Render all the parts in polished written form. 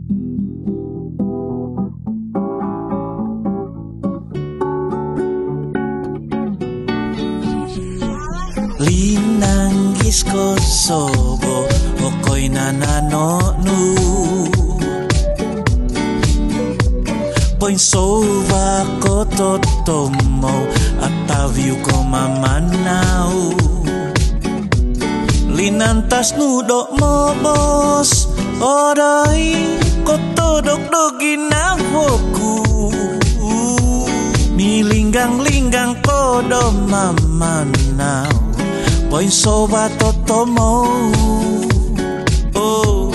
Linanggis ko sobo okoy nanano nu Poin sova ko totomo ataviu ko mamanau Linantas nudok mobos odai ko todok dogina hoku Milinggang-linggang kodo mamanau Poin soba totomo Oh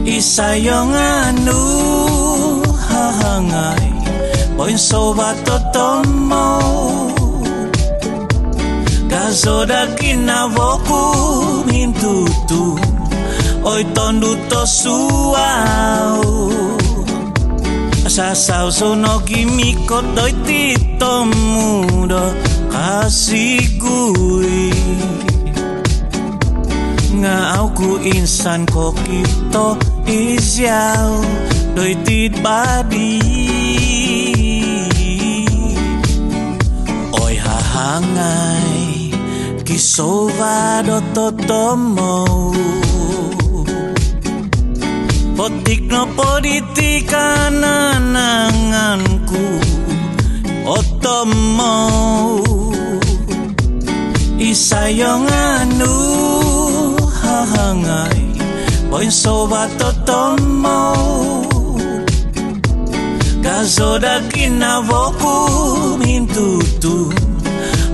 isayong anu hahangai Poin soba totomo Gazoda kinavoku mintutu Oi tondu to suau Sasau sono kimiko doi tito mudo kasih gui Ngau ku insan ko kito isyau doi tit badi Oi hahangai kisova do totomo Potik no politika nananganku otomo Isayong anu hahangai Poin soba totomo Gazoda kinavoku mintutu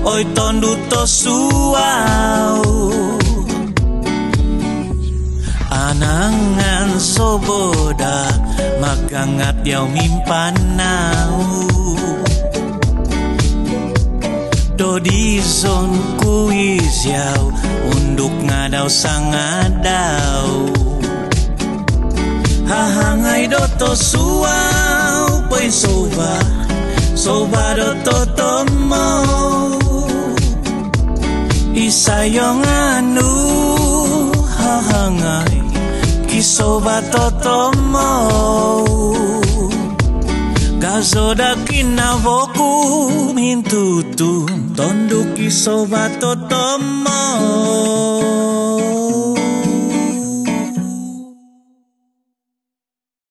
Oi tondu to suau Anangan soboda magangat yaw mimpanau Dodizon kuis yaw unduk ngadaw sangadau Hahangai doto suau poin soba Soba doto tomo Isayong anu hahangai Kisoba totomo Gazoda kinavoku mintutu Tondu kisoba totomo